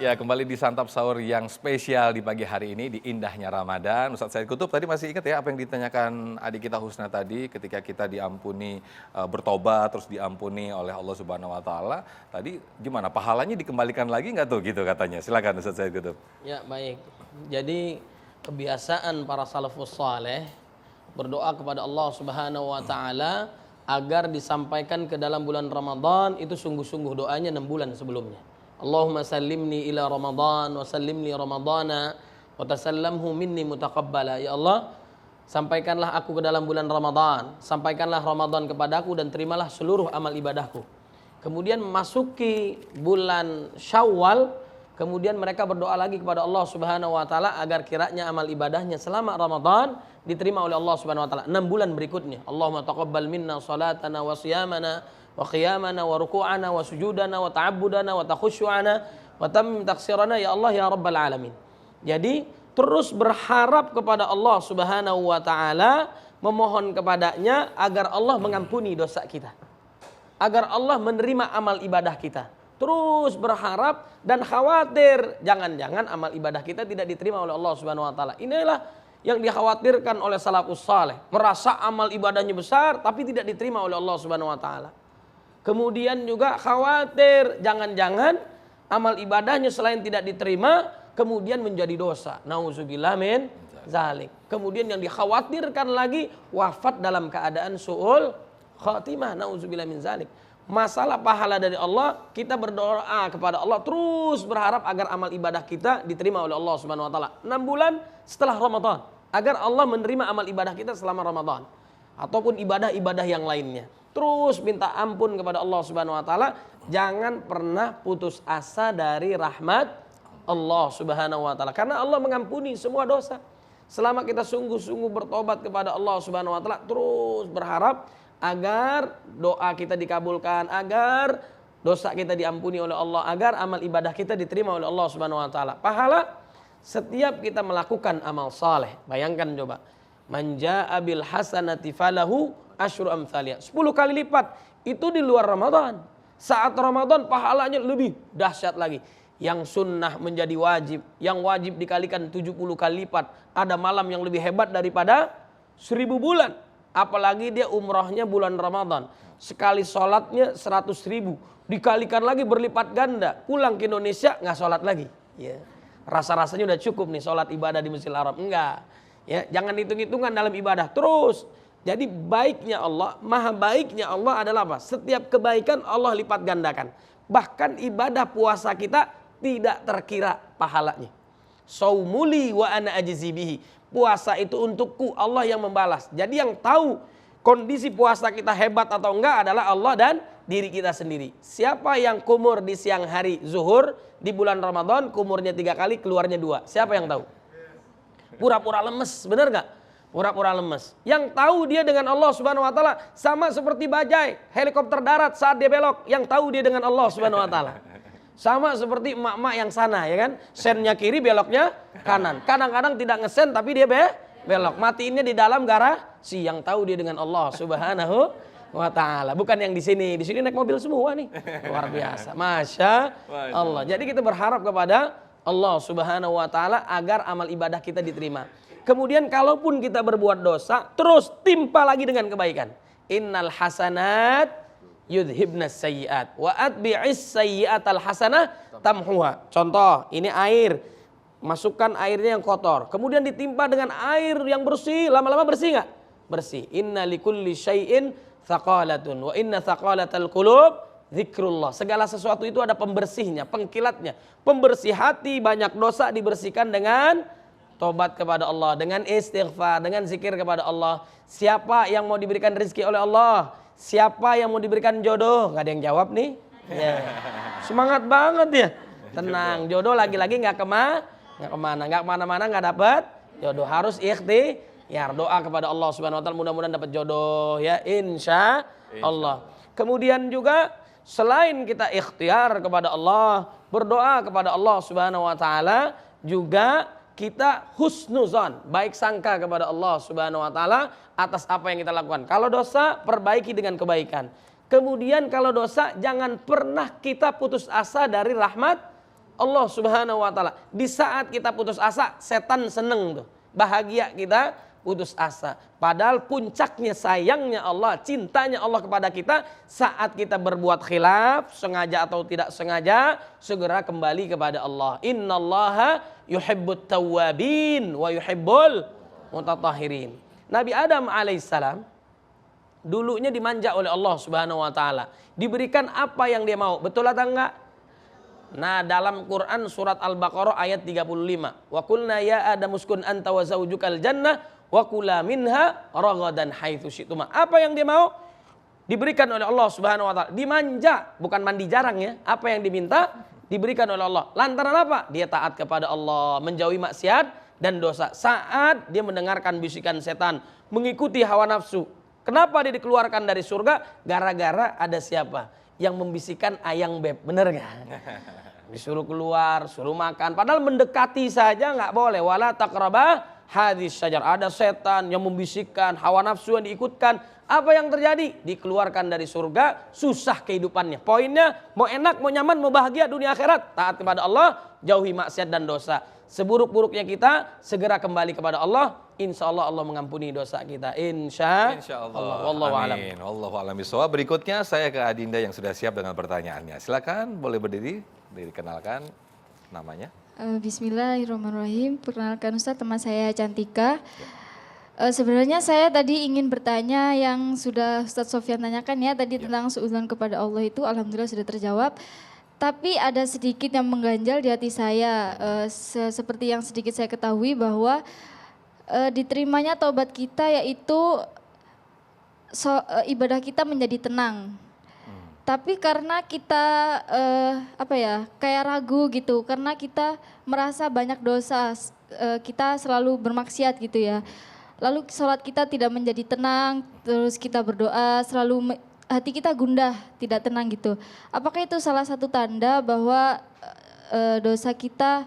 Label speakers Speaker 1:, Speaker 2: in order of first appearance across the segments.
Speaker 1: Ya, kembali di Santap Sahur yang spesial di pagi hari ini, di indahnya Ramadan. Ustadz Said Kutub tadi masih ingat ya apa yang ditanyakan adik kita Husna tadi ketika kita diampuni, bertobat, terus diampuni oleh Allah Subhanahu Wa Taala. Tadi gimana, pahalanya dikembalikan lagi nggak tuh gitu katanya. Silakan Ustadz Said Kutub.
Speaker 2: Ya, baik. Jadi kebiasaan para salafus saleh berdoa kepada Allah Subhanahu Wa Taala agar disampaikan ke dalam bulan Ramadan, itu sungguh-sungguh doanya 6 bulan sebelumnya. Allahumma sallimni ila Ramadan wa sallimni Ramadana wa tasallamhu minni mutaqabbala. Ya Allah, sampaikanlah aku ke dalam bulan Ramadan, sampaikanlah Ramadan kepadaku dan terimalah seluruh amal ibadahku. Kemudian masuki bulan Syawal, kemudian mereka berdoa lagi kepada Allah Subhanahu wa taala agar kiranya amal ibadahnya selama Ramadan diterima oleh Allah Subhanahu wa taala 6 bulan berikutnya. Allahumma taqabbal minna salatana wa siyamana wa qiyamana wa ruku'ana wa sujudana wa ta'abbudana wa takhusyu'ana wa tammim taksirana ya Allah ya rabbal alamin. Jadi terus berharap kepada Allah Subhanahu wa taala, memohon kepadanya agar Allah mengampuni dosa kita, agar Allah menerima amal ibadah kita. Terus berharap dan khawatir jangan-jangan amal ibadah kita tidak diterima oleh Allah Subhanahu wa taala. Inilah yang dikhawatirkan oleh salafus saleh, merasa amal ibadahnya besar tapi tidak diterima oleh Allah Subhanahu wa taala. Kemudian juga khawatir jangan-jangan amal ibadahnya selain tidak diterima kemudian menjadi dosa. Nauzubillah min zalik. Kemudian yang dikhawatirkan lagi wafat dalam keadaan su'ul khatimah. Nauzubillah min zalik. Masalah pahala dari Allah, kita berdoa kepada Allah terus berharap agar amal ibadah kita diterima oleh Allah Subhanahu wa taala 6 bulan setelah Ramadan, agar Allah menerima amal ibadah kita selama Ramadan ataupun ibadah-ibadah yang lainnya. Terus minta ampun kepada Allah Subhanahu wa taala, jangan pernah putus asa dari rahmat Allah Subhanahu wa taala, karena Allah mengampuni semua dosa. Selama kita sungguh-sungguh bertobat kepada Allah Subhanahu wa taala, terus berharap agar doa kita dikabulkan, agar dosa kita diampuni oleh Allah, agar amal ibadah kita diterima oleh Allah Subhanahu wa taala. Pahala setiap kita melakukan amal saleh. Bayangkan coba, man jaa bil hasanati falahu asyru amsaliyah, 10 kali lipat. Itu di luar Ramadan. Saat Ramadan pahalanya lebih dahsyat lagi. Yang sunnah menjadi wajib, yang wajib dikalikan 70 kali lipat. Ada malam yang lebih hebat daripada 1000 bulan. Apalagi dia umrahnya bulan Ramadan, sekali sholatnya 100.000, dikalikan lagi berlipat ganda. Pulang ke Indonesia nggak sholat lagi. Ya. Rasa-rasanya udah cukup nih sholat ibadah di Masjidil Haram. Enggak. Ya, jangan hitung-hitungan dalam ibadah. Terus. Jadi baiknya Allah, maha baiknya Allah adalah apa? Setiap kebaikan Allah lipat gandakan. Bahkan ibadah puasa kita tidak terkira pahalanya. Saumuli wa ana ajzi bihi. Puasa itu untukku, Allah yang membalas. Jadi yang tahu kondisi puasa kita hebat atau enggak adalah Allah dan diri kita sendiri. Siapa yang kumur di siang hari zuhur di bulan Ramadan, kumurnya 3 kali, keluarnya 2. Siapa yang tahu? Pura-pura lemes, benar enggak? Pura-pura lemes. Yang tahu dia dengan Allah Subhanahu wa taala sama seperti bajai helikopter darat saat dia belok, yang tahu dia dengan Allah Subhanahu wa taala. Sama seperti emak-emak yang sana, ya kan? Sennya kiri, beloknya kanan. Kadang-kadang tidak ngesen tapi dia belok. Matiinnya di dalam garasi, yang tahu dia dengan Allah Subhanahu wa taala. Bukan yang di sini. Di sini naik mobil semua nih. Luar biasa. Masya Allah. Jadi kita berharap kepada Allah Subhanahu wa taala agar amal ibadah kita diterima. Kemudian kalaupun kita berbuat dosa, terus timpa lagi dengan kebaikan. Innal hasanat yudhibnas sayyiat wa atbi'is sayyiatal hasanah tamhuha. Contoh, ini air. Masukkan airnya yang kotor, kemudian ditimpa dengan air yang bersih, lama-lama bersih enggak? Bersih. Inna likulli syai'in thaqalatun wa inna thaqalatal qulub zikrullah. Segala sesuatu itu ada pembersihnya, pengkilatnya. Pembersih hati, banyak dosa dibersihkan dengan tobat kepada Allah, dengan istighfar, dengan zikir kepada Allah. Siapa yang mau diberikan rezeki oleh Allah? Siapa yang mau diberikan jodoh? Nggak ada yang jawab nih. Ya. Semangat banget ya. Tenang, jodoh lagi-lagi nggak kemana-mana, nggak dapat jodoh. Harus ikhtiar, doa kepada Allah Subhanahu wa taala, mudah-mudahan dapat jodoh ya, insya Allah. Kemudian juga selain kita ikhtiar kepada Allah, berdoa kepada Allah Subhanahu wa taala, juga kita husnuzon, baik sangka kepada Allah Subhanahu wa taala atas apa yang kita lakukan. Kalau dosa, perbaiki dengan kebaikan. Kemudian kalau dosa, jangan pernah kita putus asa dari rahmat Allah Subhanahu wa taala. Di saat kita putus asa, setan seneng tuh. Bahagia kita putus asa. Padahal puncaknya sayangnya Allah, cintanya Allah kepada kita saat kita berbuat khilaf, sengaja atau tidak sengaja, segera kembali kepada Allah. Innallaha yuhibbut tawwabin wa yuhibbul mutatahhirin. Nabi Adam alaihissalam dulunya dimanja oleh Allah Subhanahu wa taala. Diberikan apa yang dia mau. Betul atau enggak? Nah, dalam Quran surat Al-Baqarah ayat 35. Wa qulna ya Adam uskun anta wa zaujukal jannah wa kula minha ragadan haitsu syi'tuma. Apa yang dia mau diberikan oleh Allah Subhanahu wa taala. Dimanja, bukan mandi jarang ya. Apa yang diminta diberikan oleh Allah. Lantaran apa? Dia taat kepada Allah, menjauhi maksiat dan dosa. Saat dia mendengarkan bisikan setan, mengikuti hawa nafsu. Kenapa dia dikeluarkan dari surga? Gara-gara ada siapa? Yang membisikkan ayang beb, bener nggak? Disuruh keluar, suruh makan. Padahal mendekati saja nggak boleh. Wala taqrabah hadis syajar. Ada setan yang membisikkan, hawa nafsu yang diikutkan. Apa yang terjadi? Dikeluarkan dari surga, susah kehidupannya. Poinnya, mau enak, mau nyaman, mau bahagia dunia akhirat. Taat kepada Allah, jauhi maksiat dan dosa. Seburuk-buruknya kita, segera kembali kepada Allah. Insya Allah Allah mengampuni dosa kita. Insya Allah. Wallahu a'lam.
Speaker 1: Amin. Wallahu a'lam bishawab. Berikutnya saya ke Adinda yang sudah siap dengan pertanyaannya. Silakan, boleh berdiri, dikenalkan namanya.
Speaker 3: Bismillahirrahmanirrahim. Perkenalkan Ustaz, teman saya Cantika. Sebenarnya saya tadi ingin bertanya yang sudah Ustaz Sofyan tanyakan ya tadi tentang suudzon kepada Allah itu alhamdulillah sudah terjawab. Tapi ada sedikit yang mengganjal di hati saya. Seperti yang sedikit saya ketahui bahwa diterimanya taubat kita yaitu ibadah kita menjadi tenang. Tapi karena kita kayak ragu gitu, karena kita merasa banyak dosa, kita selalu bermaksiat gitu ya. Lalu sholat kita tidak menjadi tenang, terus kita berdoa selalu hati kita gundah, tidak tenang gitu. Apakah itu salah satu tanda bahwa dosa kita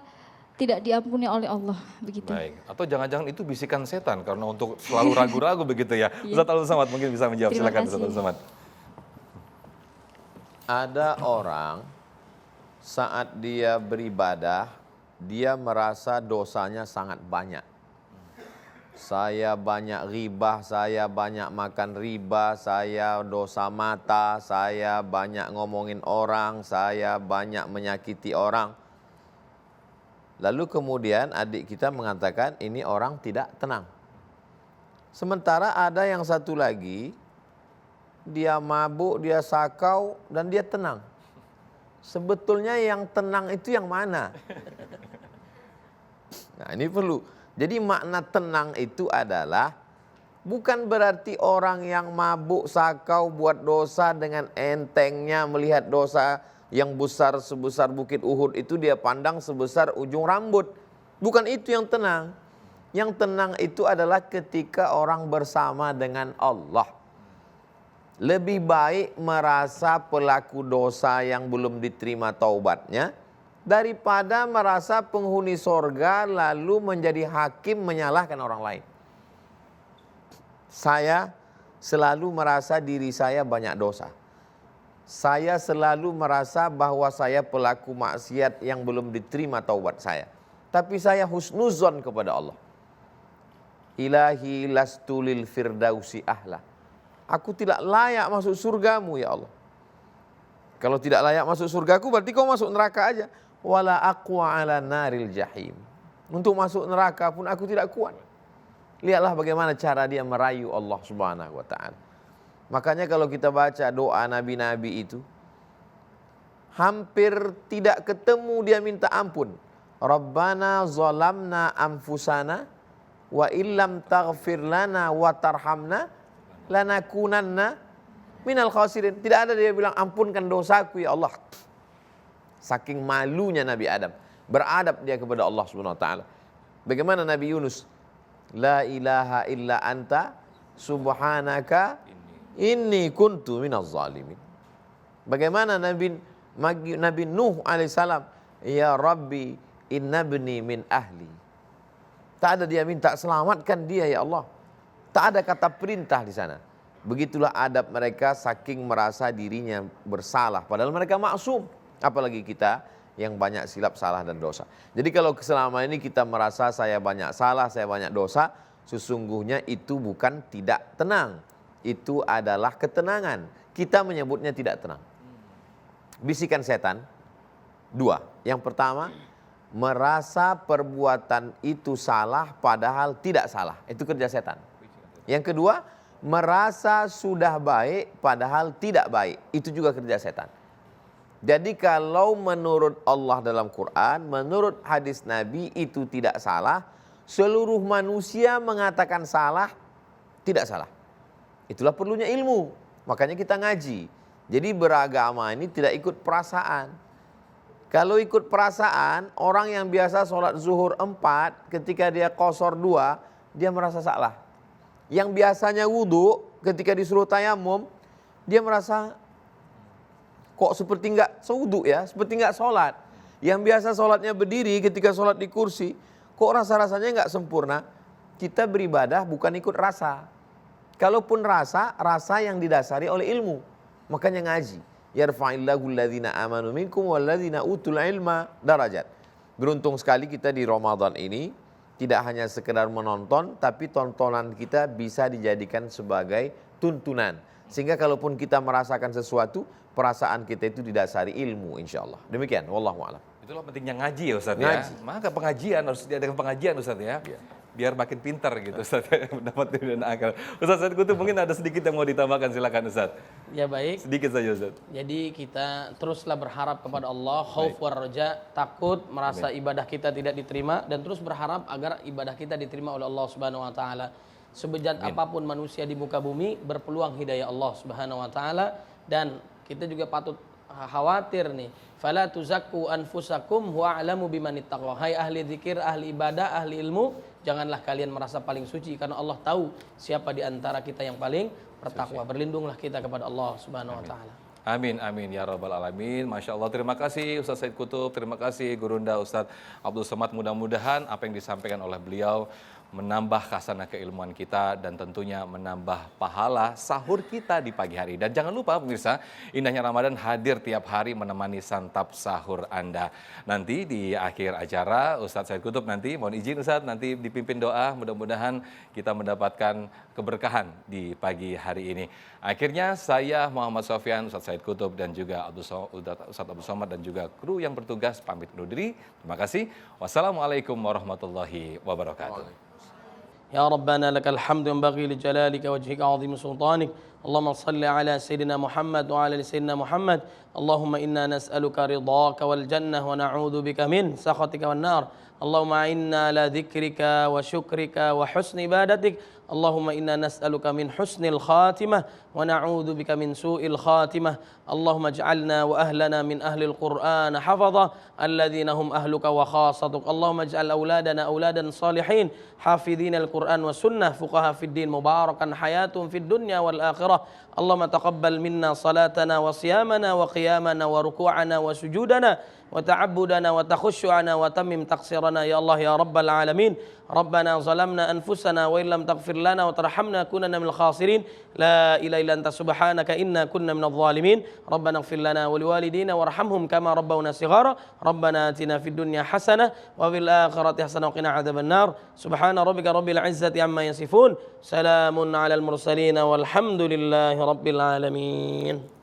Speaker 3: tidak diampuni oleh Allah begitu?
Speaker 1: Baik. Atau jangan-jangan itu bisikan setan karena untuk selalu ragu-ragu begitu ya. Ustaz Al-Samad mungkin bisa menjawab.
Speaker 3: Terima
Speaker 1: Silakan
Speaker 3: kasih.
Speaker 1: Ustaz Al-Samad.
Speaker 4: Ada orang saat dia beribadah, dia merasa dosanya sangat banyak. Saya banyak ribah, saya banyak makan riba, saya dosa mata, saya banyak ngomongin orang, saya banyak menyakiti orang. Lalu kemudian adik kita mengatakan ini orang tidak tenang. Sementara ada yang satu lagi, dia mabuk, dia sakau, dan dia tenang. Sebetulnya yang tenang itu yang mana? Nah ini perlu. Jadi makna tenang itu adalah bukan berarti orang yang mabuk, sakau, buat dosa dengan entengnya melihat dosa yang besar sebesar bukit Uhud itu dia pandang sebesar ujung rambut. Bukan itu yang tenang. Yang tenang itu adalah ketika orang bersama dengan Allah. Lebih baik merasa pelaku dosa yang belum diterima taubatnya daripada merasa penghuni sorga lalu menjadi hakim menyalahkan orang lain. Saya selalu merasa diri saya banyak dosa. Saya selalu merasa bahwa saya pelaku maksiat yang belum diterima taubat saya. Tapi saya husnuzon kepada Allah. Ilahi lastu lil firdausi ahla. Aku tidak layak masuk surgamu ya Allah. Kalau tidak layak masuk surgaku berarti kau masuk neraka aja. Wala aqwa ala naril jahim. Untuk masuk neraka pun aku tidak kuat. Lihatlah bagaimana cara dia merayu Allah Subhanahu wa taala. Makanya kalau kita baca doa nabi-nabi itu hampir tidak ketemu dia minta ampun. Rabbana zalamna anfusana wa illam taghfir lana wa tarhamna lanakunanna minal khasirin. Tidak ada dia bilang ampunkan dosaku ya Allah. Saking malunya Nabi Adam, beradab dia kepada Allah Subhanahu wa taala. Bagaimana Nabi Yunus? La ilaha illa anta subhanaka inni kuntu minaz zalimin. Bagaimana Nabi Nuh alaihissalam? Ya Rabbi innabni min ahli. Tak ada dia minta selamatkan dia ya Allah. Tak ada kata perintah di sana. Begitulah adab mereka saking merasa dirinya bersalah padahal mereka maksum. Apalagi kita yang banyak silap, salah dan dosa. Jadi kalau selama ini kita merasa saya banyak salah, saya banyak dosa, sesungguhnya itu bukan tidak tenang. Itu adalah ketenangan. Kita menyebutnya tidak tenang. Bisikan setan, dua. Yang pertama, merasa perbuatan itu salah padahal tidak salah. Itu kerja setan. Yang kedua, merasa sudah baik padahal tidak baik. Itu juga kerja setan. Jadi kalau menurut Allah dalam Quran, menurut hadis Nabi itu tidak salah, seluruh manusia mengatakan salah, tidak salah. Itulah perlunya ilmu. Makanya kita ngaji. Jadi beragama ini tidak ikut perasaan. Kalau ikut perasaan, orang yang biasa sholat zuhur 4, ketika dia qashar 2, dia merasa salah. Yang biasanya wudhu, ketika disuruh tayamum, dia merasa kok seperti enggak sewudhu ya, seperti enggak sholat. Yang biasa sholatnya berdiri ketika sholat di kursi, kok rasa-rasanya enggak sempurna. Kita beribadah bukan ikut rasa. Kalaupun rasa yang didasari oleh ilmu. Makanya ngaji. Yarfa'illahu alladhina amanu minkum walladhina utul ilma darajat. Beruntung sekali kita di Ramadan ini tidak hanya sekedar menonton, tapi tontonan kita bisa dijadikan sebagai tuntunan. Sehingga kalaupun kita merasakan sesuatu, perasaan kita itu didasari ilmu insya Allah. Demikian, wallahu a'lam.
Speaker 1: Itulah pentingnya ngaji ya Ustaz
Speaker 4: Ngaji.
Speaker 1: ya. Maka pengajian harus diadakan pengajian Ustaz ya. Biar makin pintar gitu Ustaz ya, mendapat dan akal. Ustaz Said Qutub mungkin ada sedikit yang mau ditambahkan, silakan Ustaz.
Speaker 2: Ya baik.
Speaker 1: Sedikit saja Ustaz.
Speaker 2: Jadi kita teruslah berharap kepada Allah, khauf war raja, takut merasa ibadah kita tidak diterima dan terus berharap agar ibadah kita diterima oleh Allah Subhanahu wa taala. Sebejat apapun manusia di muka bumi berpeluang hidayah Allah Subhanahu wa taala, dan kita juga patut khawatir nih. Fala tuzakku anfusakum huwa a'lamu bimanittaqwa. Hai ahli zikir, ahli ibadah, ahli ilmu, janganlah kalian merasa paling suci karena Allah tahu siapa di antara kita yang paling bertakwa. Berlindunglah kita kepada Allah Subhanahu wa taala.
Speaker 1: Amin, amin, ya rabbal alamin. Masya Allah, terima kasih Ustaz Said Qutub, terima kasih Gurunda Ustaz Abdul Somad. Mudah-mudahan apa yang disampaikan oleh beliau menambah khasanah keilmuan kita dan tentunya menambah pahala sahur kita di pagi hari. Dan jangan lupa pemirsa, indahnya Ramadan hadir tiap hari menemani santap sahur Anda. Nanti di akhir acara Ustaz Said Qutub nanti, mohon izin Ustaz, nanti dipimpin doa, mudah-mudahan kita mendapatkan keberkahan di pagi hari ini. Akhirnya saya Muhammad Sofyan, Ustaz Said Qutub dan juga Ustaz Abdul Somad dan juga kru yang bertugas pamit undur diri. Terima kasih. Wassalamualaikum warahmatullahi wabarakatuh.
Speaker 2: يا ربنا لك الحمد ينبغي لجلالك وجهك عظيم سلطانك اللهم صل على سيدنا محمد وعلى سيدنا محمد اللهم إنا نسألك رضاك والجنة ونعوذ بك من سخطك والنار اللهم إنا على ذكرك وشكرك وحسن عبادتك اللهم إنا نسألك من حسن الخاتمة ونعوذ بك من سوء الخاتمة اللهم اجعلنا وأهلنا من أهل القرآن حفظة الذين هم أهلك وخاصتك اللهم اجعل أولادنا أولادا صالحين حافظين القرآن والسنة فقهاء في الدين مباركا حياتهم في الدنيا والآخرة اللهم تقبل منا صلاتنا وصيامنا وقيامنا وركوعنا وسجودنا وتعبدنا وتخشعنا وتمم تقصيرنا يا الله يا رب العالمين ربنا ظلمنا أنفسنا وإن لم تغفر لنا وترحمنا كنا من الخاسرين لا إله إلا أنت سبحانك إنا كنا من الظالمين ربنا اغفر لنا ولوالدينا وارحمهم كما ربونا صغارا ربنا آتنا في الدنيا حسنة وفي الآخرة حسنة وقنا عذاب النار سبحان ربك رب العزة عما يصفون سلام على المرسلين والحمد لله رب العالمين